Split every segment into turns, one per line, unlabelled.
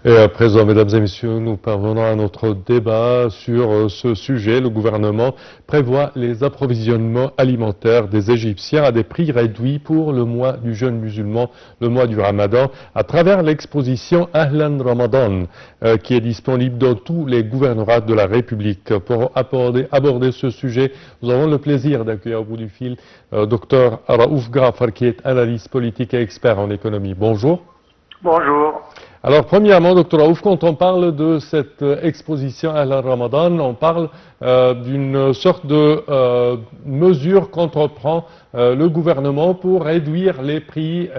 Et à présent, mesdames et messieurs, nous parvenons à notre débat sur ce sujet. Le gouvernement prévoit les approvisionnements alimentaires des Égyptiens à des prix réduits pour le mois du jeûne musulman, le mois du Ramadan, à travers l'exposition Ahlan Ramadan, qui est disponible dans tous les gouvernorats de la République. Pour aborder ce sujet, nous avons le plaisir d'accueillir au bout du fil Dr Raouf Ghafar, qui est analyste politique et expert en économie. Bonjour.
Bonjour.
Alors, premièrement, Dr Raouf, quand on parle de cette exposition à la Ramadan, on parle d'une sorte de mesure qu'entreprend le gouvernement pour réduire les prix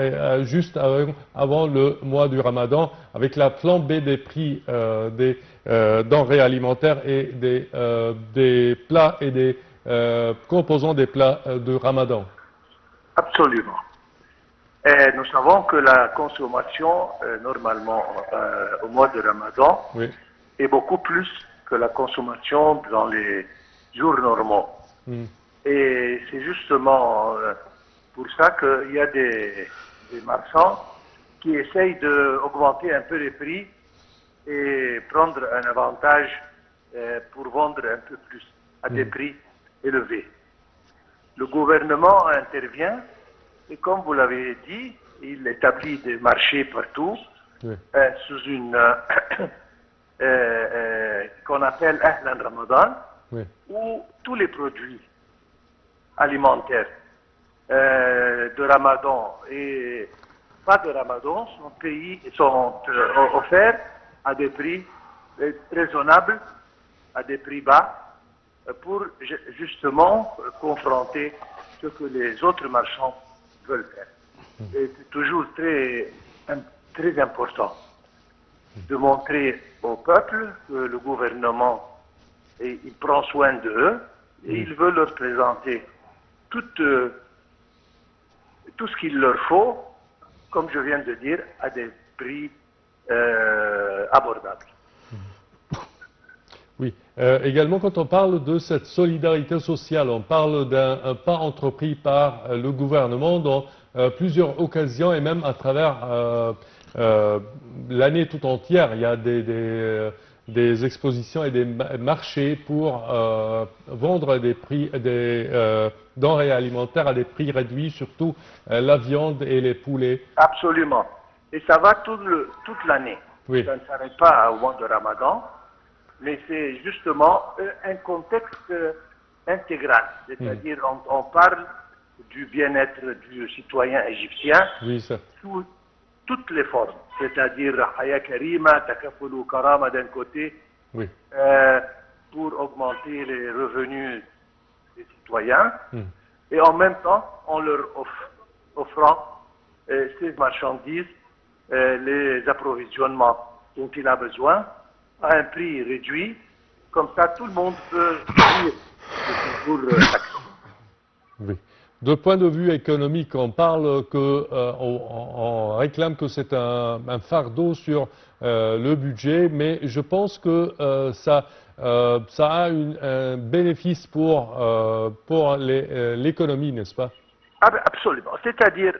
juste avant le mois du Ramadan, avec la flambée des prix des denrées alimentaires et des plats et des composants des plats de Ramadan.
Absolument. Et nous savons que la consommation, normalement, au mois de Ramadan,
Oui.
est beaucoup plus que la consommation dans les jours normaux. Et c'est justement pour ça qu'il y a des marchands qui essayent d'augmenter un peu les prix et prendre un avantage pour vendre un peu plus à des prix élevés. Le gouvernement intervient et comme vous l'avez dit, il établit des marchés partout sous une qu'on appelle Ahlan Ramadan, où tous les produits alimentaires de Ramadan et pas de Ramadan sont offerts à des prix raisonnables, à des prix bas, pour justement confronter ce que les autres marchands veulent faire. Et c'est toujours très important de montrer au peuple que le gouvernement il prend soin d'eux et il veut leur présenter tout ce qu'il leur faut, comme je viens de dire, à des prix abordables.
Oui. Également, quand on parle de cette solidarité sociale, on parle d'un pas entrepris par le gouvernement dans plusieurs occasions et même à travers l'année tout entière. Il y a des expositions et des marchés pour vendre des denrées alimentaires à des prix réduits, surtout la viande et les poulets.
Absolument. Et ça va toute l'année.
Oui.
Ça ne s'arrête pas au mois de Ramadan. Mais c'est justement un contexte intégral. C'est-à-dire, on parle du bien-être du citoyen égyptien sous toutes les formes. C'est-à-dire, Haya Karima, Takafulu Karama d'un côté, pour augmenter les revenus des citoyens. Et en même temps, en leur offrant ces marchandises, les approvisionnements dont il a besoin, à un prix réduit, comme ça tout le monde peut vivre de toujours l'action.
Oui. De point de vue économique, on parle on réclame que c'est un fardeau sur le budget, mais je pense que ça a un bénéfice pour l'économie, n'est-ce pas?
Absolument. C'est-à-dire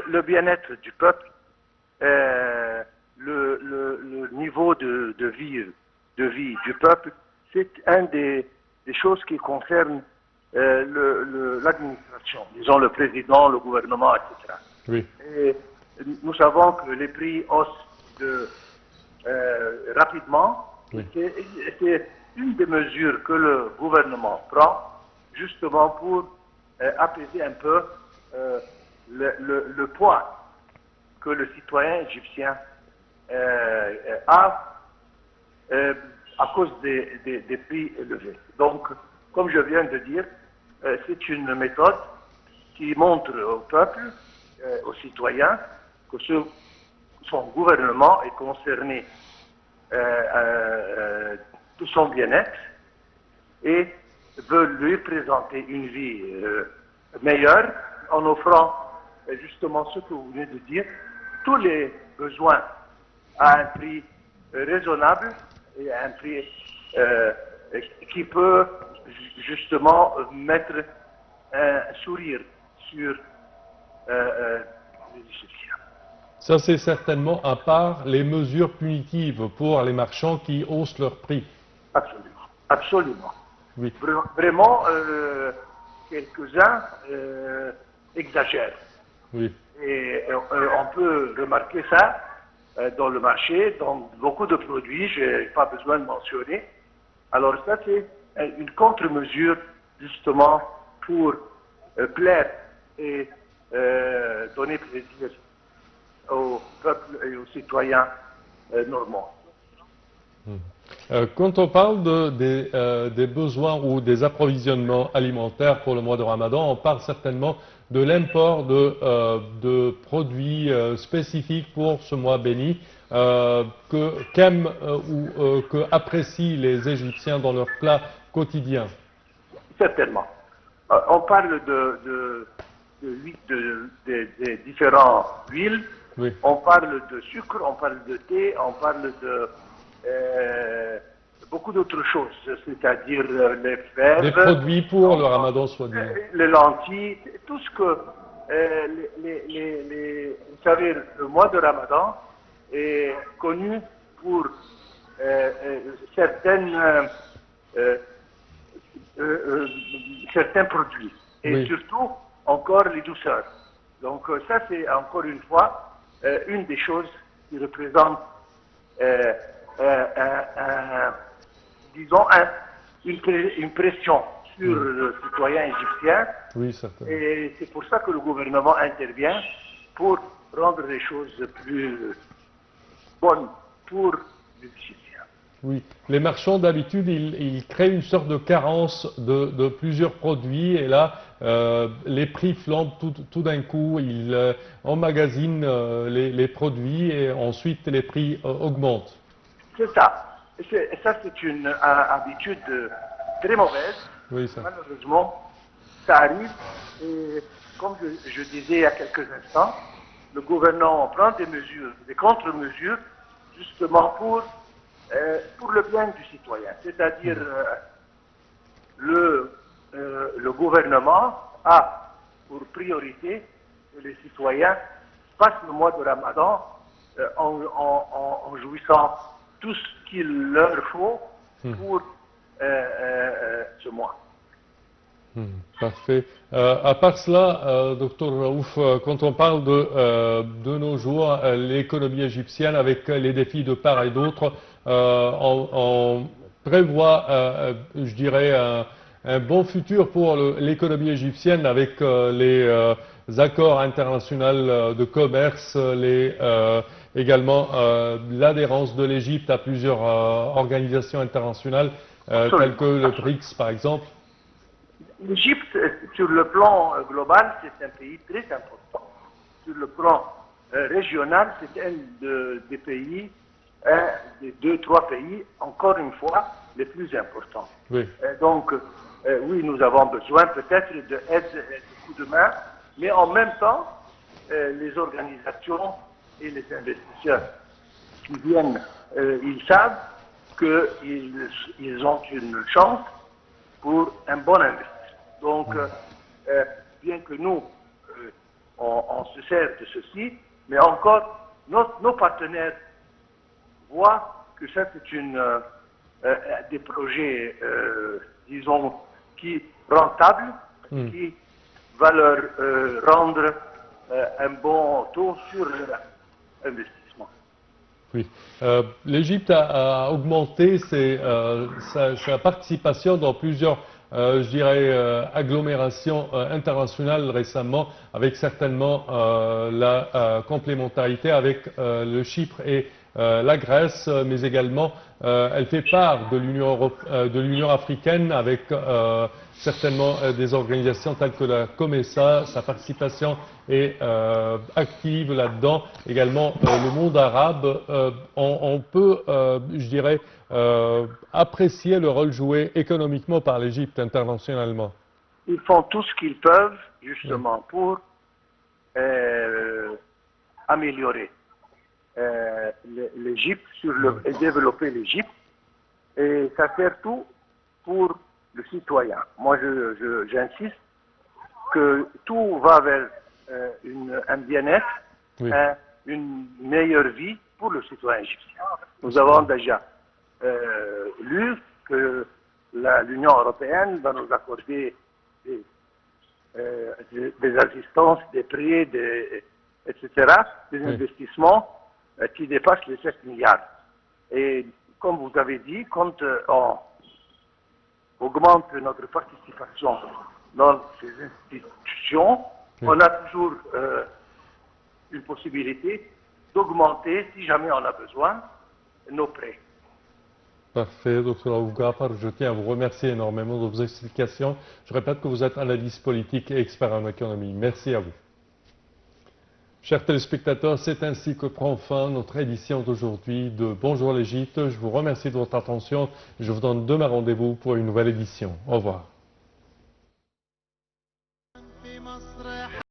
le bien-être du peuple, le niveau de vie du peuple, c'est un des choses qui concernent l'administration, disons le président, le gouvernement, etc.
Oui.
Et nous savons que les prix haussent rapidement.
Oui.
C'est une des mesures que le gouvernement prend justement pour apaiser un peu le poids que le citoyen égyptien a à cause des prix élevés. Donc, comme je viens de dire, c'est une méthode qui montre au peuple, aux citoyens, que son gouvernement est concerné de son bien-être et veut lui présenter une vie meilleure en offrant justement ce que vous venez de dire, tous les besoins à un prix raisonnable et à un prix qui peut justement mettre un sourire sur les Égyptiens.
Ça, c'est certainement à part les mesures punitives pour les marchands qui haussent leurs prix.
Absolument. Absolument.
Oui.
Vraiment, quelques-uns exagèrent.
Oui.
Et on peut remarquer ça dans le marché, dans beaucoup de produits, je n'ai pas besoin de mentionner. Alors ça, c'est une contre-mesure, justement, pour plaire et donner plaisir au peuple et aux citoyens normands.
Quand on parle des besoins ou des approvisionnements alimentaires pour le mois de Ramadan, on parle certainement de l'import de produits spécifiques pour ce mois béni qu'aiment ou que apprécient les Égyptiens dans leur plat quotidien.
Certainement. On parle des différentes huiles,
Oui.
on parle de sucre, on parle de thé, on parle de beaucoup d'autres choses, c'est-à-dire les fèves,
Des produits pour le Ramadan, soi-disant.
les lentilles, tout ce que vous savez, le mois de Ramadan est connu pour certains produits et
Oui.
surtout encore les douceurs. Donc ça c'est encore une fois une des choses qui représente disons une pression sur le citoyen égyptien.
Oui, certainement.
Et c'est pour ça que le gouvernement intervient pour rendre les choses plus bonnes pour les Égyptiens.
Oui, les marchands d'habitude, ils créent une sorte de carence de plusieurs produits et là, les prix flambent tout d'un coup, ils emmagasinent les produits et ensuite les prix augmentent.
C'est ça. Ça, c'est une habitude très mauvaise.
Oui, ça.
Malheureusement, ça arrive. Et comme je disais il y a quelques instants, le gouvernement prend des mesures, des contre-mesures, justement pour le bien du citoyen. C'est-à-dire, le gouvernement a pour priorité que les citoyens passent le mois de Ramadan en jouissant tout ce qu'il leur faut pour ce mois.
Parfait. À part cela, docteur Raouf, quand on parle de nos jours, l'économie égyptienne avec les défis de part et d'autre, on prévoit, je dirais, un bon futur pour l'économie égyptienne avec les accords internationaux de commerce, également l'adhérence de l'Égypte à plusieurs organisations internationales telles que le BRICS par exemple.
L'Égypte, sur le plan global, c'est un pays très important. Sur le plan régional, c'est un des pays, un des 2-3 pays, encore une fois, les plus importants.
Oui.
Donc, oui, nous avons besoin peut-être d'aide, de coups de main, mais en même temps, les organisations et les investisseurs qui viennent, ils savent qu'ils ont une chance pour un bon investissement. Donc, bien que nous, on se sert de ceci, mais encore, nos partenaires voient que ça, c'est des projets, disons, qui rentables, qui va leur rendre un bon taux sur leur investissement.
Oui. L'Égypte a augmenté sa participation dans plusieurs je dirais, agglomération internationale récemment, avec certainement la complémentarité avec le Chypre et la Grèce, mais également elle fait part de l'Union africaine avec certainement des organisations telles que la COMESA, sa participation est active là-dedans. Également le monde arabe, on peut, je dirais, apprécier le rôle joué économiquement par l'Égypte internationalement.
Ils font tout ce qu'ils peuvent justement pour améliorer l'Égypte, et développer l'Égypte, et ça sert tout pour le citoyen. Moi, j'insiste que tout va vers un bien-être, une meilleure vie pour le citoyen égyptien. Nous avons déjà lu que l'Union européenne va nous accorder des assistances, des prêts, etc., des investissements qui dépassent les 7 milliards. Et comme vous avez dit, quand on augmente notre participation dans ces institutions, on a toujours une possibilité d'augmenter, si jamais on a besoin, nos prêts.
Parfait, Dr. Aoughar, je tiens à vous remercier énormément de vos explications. Je répète que vous êtes analyste politique et expert en économie. Merci à vous. Chers téléspectateurs, c'est ainsi que prend fin notre édition d'aujourd'hui de Bonjour l'Égypte. Je vous remercie de votre attention. Je vous donne demain rendez-vous pour une nouvelle édition. Au revoir.